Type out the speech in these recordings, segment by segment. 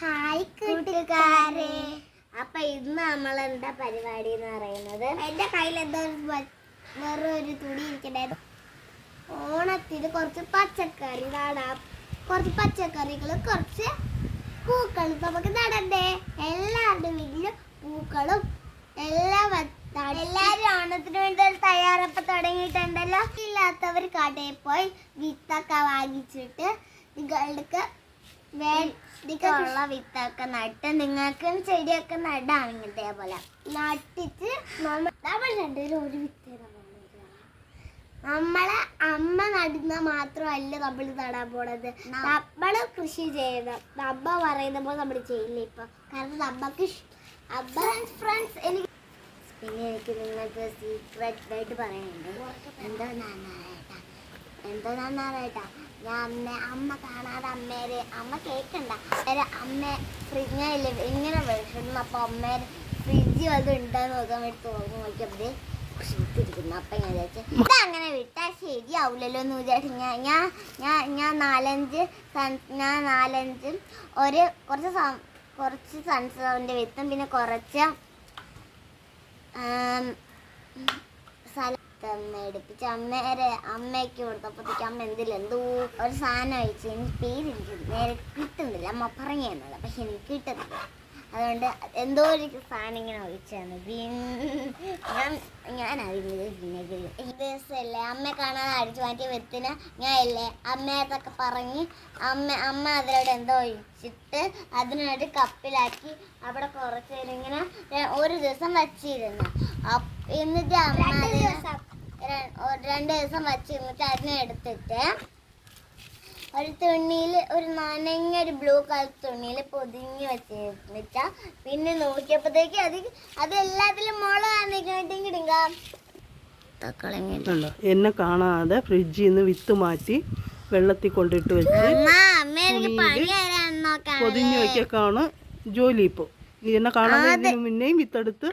Hi കൂട്ടുകാരെ. അപ്പൊ ഇന്ന് നമ്മൾ എന്താ പരിപാടി എന്ന് പറയുന്നത്, എന്റെ കയ്യിൽ എന്തോ വേറൊരു തുണി ഇരിക്കട്ടെ. ഓണത്തിന് കുറച്ച് പച്ചക്കറി നടാം, കുറച്ച് പച്ചക്കറികൾ, കുറച്ച് പൂക്കളും നമുക്ക് നടണ്ടേ. എല്ലാവരുടെ വീട്ടിലും പൂക്കളും എല്ലാരും ഓണത്തിന് വേണ്ടി ഒരു തയ്യാറെടുപ്പ് തുടങ്ങിയിട്ടുണ്ടല്ലോ. ഇല്ലാത്തവർ കടയിൽ പോയി വിത്തൊക്കെ വാങ്ങിച്ചിട്ട് നിങ്ങൾക്കുള്ള വിത്തൊക്കെ നട്ട് നിങ്ങൾക്ക് ചെടിയൊക്കെ നടാണെങ്കിൽ ഇതേപോലെ നട്ടിട്ട് നമ്മൾ രണ്ടുപേരും ഒരു വിത്ത് നമ്മളെ അമ്മ നടുന്ന മാത്രമല്ല നമ്മൾ നടാൻ പോണത്. നമ്മള് കൃഷി ചെയ്യണം. അമ്മ പറയുന്ന പോലെ നമ്മൾ ചെയ്യില്ല ഇപ്പൊ, കാരണം നമ്മക്ക് ഫ്രണ്ട്സ് എനിക്ക് പിന്നെ എനിക്ക് നിങ്ങൾക്ക് സീക്രട്ട് ആയിട്ട് പറയാനുണ്ട്. എന്താ ഞാൻ അമ്മ കാണാതെ അമ്മ കേൾക്കണ്ട. അമ്മ ഫ്രിഡ്ജിൽ ഇങ്ങനെ വിളിച്ചിരുന്നു. അപ്പൊ അമ്മേരെ ഫ്രിഡ്ജ് അത് ഉണ്ടെന്ന് നോക്കാൻ വേണ്ടി തോന്നുന്നു നോക്കിയപ്പോഴേ ിരിക്കുന്നു. അപ്പൊ ഞാൻ വിചാരിച്ചു ഇത് അങ്ങനെ വിട്ടാൽ ശരിയാവില്ലല്ലോ എന്ന് വിചാരിച്ചു ഞാൻ നാലഞ്ച് കുറച്ച് സൺഫ്ലവറിന്റെ വിത്തും പിന്നെ കുറച്ച് എടുപ്പിച്ച് അമ്മയ്ക്ക് കൊടുത്തപ്പോഴത്തേക്ക് അമ്മ എന്തോ ഒരു സാധനം അയച്ചു. എനിക്ക് പേരെനിക്ക് നേരെ കിട്ടുന്നില്ല. അമ്മ പറഞ്ഞു തന്നത്, പക്ഷെ എനിക്ക് കിട്ടുന്നില്ല. അതുകൊണ്ട് എന്തോ ഒരു സാധനം ഇങ്ങനെ ഒഴിച്ചാണ്. ഞാൻ അറിയുന്നത് ദിവസമല്ലേ അമ്മ കാണാതെ അടിച്ചു മാറ്റിയ വെത്തിന് ഞാനല്ലേ അമ്മയതൊക്കെ പറഞ്ഞ് അമ്മ അതിലോട്ട് എന്തോ ഒഴിച്ചിട്ട് അതിനൊരു കപ്പിലാക്കി അവിടെ കുറച്ച് നേരം ഇങ്ങനെ ഒരു ദിവസം വച്ചിരുന്നു. എന്നിട്ട് അമ്മ 2 ദിവസം വച്ചിരുന്നിട്ട് അതിനെ എടുത്തിട്ട് ഒരു തുണിയിൽ, ഒരു നനഞ്ഞൊരു ബ്ലൂ കളർ തുണിയിൽ പൊതിഞ്ഞ് വെച്ചാ പിന്നെ നോക്കിയപ്പോഴത്തേക്ക് അത് എല്ലാത്തിലും മുള എന്നെ കാണാതെ ഫ്രിഡ്ജിൽ നിന്ന് വിത്ത് മാറ്റി വെള്ളത്തിൽ കൊണ്ടിട്ട് വെച്ച് പൊതിഞ്ഞ് വെക്കാണ് ജോലി. ഇപ്പോൾ എന്നെ കാണാതെ ഇതിന് മുന്നേയും വിത്തെടുത്ത്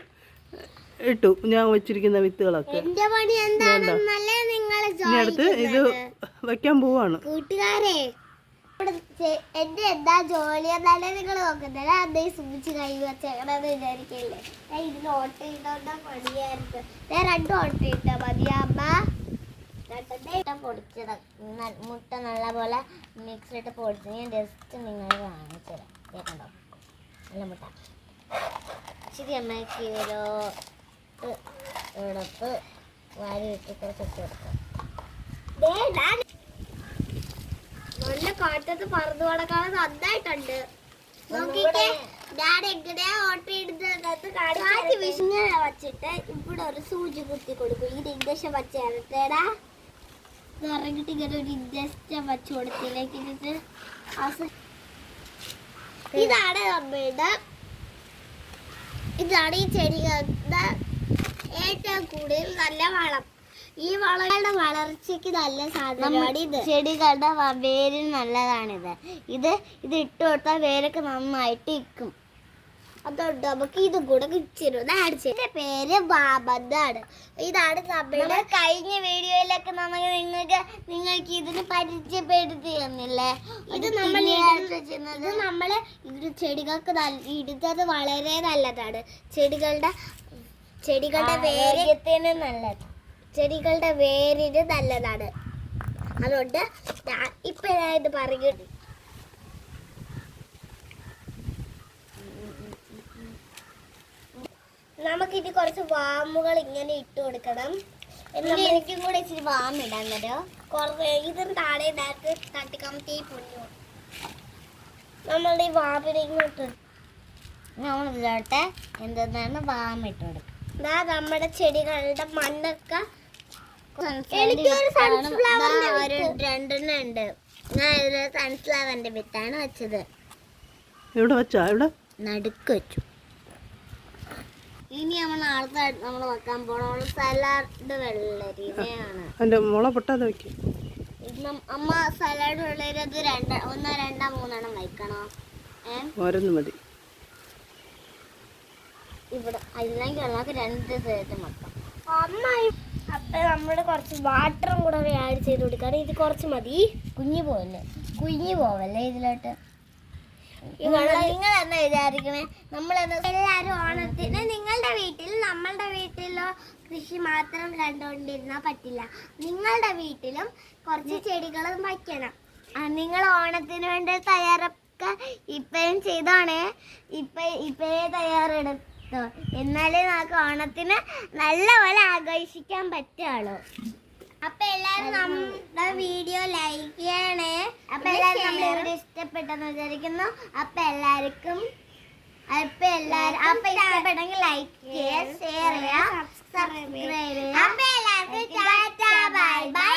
ഇട്ടു ഞാൻ വെച്ചിരിക്കുന്ന വിത്തുകളൊക്കെ. ഇനി അടുത്ത് ഇത് വെക്കാൻ പോവാണ്. കൂട്ടുകാരെ, എന്റെ എന്താ ജോലി എന്നാലേ നിങ്ങൾ നോക്കുന്നത്. അതേ സൂചിച്ച് കൈ വെച്ചേക്കണെന്ന് വിചാരിക്കില്ലേ. ഇതിന് ഓട്ട ഇട്ടോണ്ടാ പണിയായിരുന്നു. ഞാൻ 2 ഓട്ട ഇട്ടാ മതിയാമ്മ. 2 പൊടിച്ചത് മുട്ട നല്ല പോലെ മിക്സിലിട്ട് പൊടിച്ച് ഞാൻ ജസ്റ്റ് നിങ്ങൾ കാണിച്ചു തരാം. കേൾക്കണ്ടോ? നല്ല മുട്ട ശരി അമ്മയ്ക്ക് എടുത്ത് വാരി ഇട്ട് കുറച്ചിട്ട് കൊടുക്കാം. നല്ല കാറ്റത്ത് പറന്നു കിടക്കാതെ നന്നായിട്ടുണ്ട്. നോക്കിട്ടേ ഞാൻ എങ്ങനെയാ ഓട്ട ഇടുന്നത് വിഷുങ്ങനെ വച്ചിട്ട് ഇവിടെ ഒരു സൂചി കുത്തി കൊടുക്കും. ഇത് ഇൻജക്ഷൻ വച്ചേടാ ഇറങ്ങിട്ട് ഇങ്ങനെ ഒരു ഇൻജക്ഷൻ വച്ചു കൊടുത്തിലേക്ക് ഇതാണ് നമ്മളുടെ ഇതാണ് ഈ ചെടികളുടെ ഏറ്റവും കൂടുതൽ നല്ല വളം. ഈ വളങ്ങളുടെ വളർച്ചയ്ക്ക് നല്ല സാധനമാണ് ഇത്. ചെടികളുടെ വേരിന് നല്ലതാണിത്. ഇത് ഇട്ട് കൊടുത്താൽ വേരൊക്കെ നന്നായിട്ട് ഇരിക്കും. അതുകൊണ്ട് നമുക്ക് ഇതും കൂടെ കിച്ചിരുന്ന അടിച്ചതിന്റെ പേര് ബാബന്താണ്. ഇതാണ് നമ്മുടെ കഴിഞ്ഞ വീഡിയോയിലൊക്കെ നിങ്ങൾക്ക് ഇതിന് പരിചയപ്പെടുത്തി തന്നില്ലേ. ഇത് നമ്മള് ചെടികൾക്ക് ഇടുന്നത് വളരെ നല്ലതാണ്. ചെടികളുടെ വേരത്തിന് നല്ലത്, ചെടികളുടെ വേരിന് നല്ലതാണ്. അതുകൊണ്ട് ഇപ്പൊ ഞാൻ ഇത് പറയുന്നത്. നമുക്കിത് കുറച്ച് വാമുകൾ ഇങ്ങനെ ഇട്ട് കൊടുക്കണം. എനിക്കും കൂടെ ഇച്ചിരി വാമിടാൻ തരോ. ഇതും താഴെ തട്ടിക്കമത്തി പൊന്നു നമ്മളുടെ ഈ വാമിനെ ഇങ്ങോട്ട് നമ്മളിതോട്ടെ എന്തെന്നാണ് വാമിട്ട് കൊടുക്കുക. നമ്മുടെ ചെടികളുടെ മണ്ണൊക്കെ എനിക്കൊരു 2 ഉണ്ട്. ഞാൻ ഇതിൽ സൺഫ്ലവറിന്റെ വിത്താണ് വെച്ചത്. നടുക്ക് വെച്ചു. ഇനി നമ്മൾ വെക്കാൻ പോണ സലാഡ് വെള്ളരിയാണ്. അമ്മ സലാഡ് വെള്ളരി അത് 1, 2, 3 വയ്ക്കണോ? മതി. ഇവിടെ അല്ലെങ്കിൽ 2 സൈഡും വെക്കാം. അപ്പൊ നമ്മള് കുറച്ച് വാട്ടറും കൂടെ ആഡ് ചെയ്ത് കൊടുക്കാറ്. ഇത് കുറച്ച് മതി. കുഞ്ഞു പോവല്ലേ ഇതിലോട്ട്. നിങ്ങൾ എന്താ വിചാരിക്കണേ? എല്ലാരും ഓണത്തിന് നിങ്ങളുടെ വീട്ടിൽ നമ്മളുടെ വീട്ടിലോ കൃഷി മാത്രം കണ്ടുകൊണ്ടിരുന്നാൽ പറ്റില്ല. നിങ്ങളുടെ വീട്ടിലും കുറച്ച് ചെടികളും വയ്ക്കണം. നിങ്ങൾ ഓണത്തിന് വേണ്ടി തയ്യാറൊക്കെ ഇപ്പഴും ചെയ്തോണേ. ഇപ്പഴേ തയ്യാറെടുത്തോ, എന്നാലേ നമുക്ക് ഓണത്തിന് നല്ലപോലെ ആഘോഷിക്കാൻ പറ്റുള്ളൂ. അപ്പൊ എല്ലാരും നമ്മുടെ വീഡിയോ ലൈക്ക് ചെയ്യണേ. അപ്പൊ എല്ലാരും നമ്മുടെ വീഡിയോ ഇഷ്ടപ്പെട്ടെന്ന് വിചാരിക്കുന്നു. അപ്പൊ ഇഷ്ടപ്പെട്ടെങ്കിൽ ലൈക്ക് ചെയ്യുക, ഷെയർ ചെയ്യുക, സബ്സ്ക്രൈബ് ചെയ്യുക. അപ്പൊ എല്ലാവർക്കും ടാറ്റാ, ബൈ ബൈ.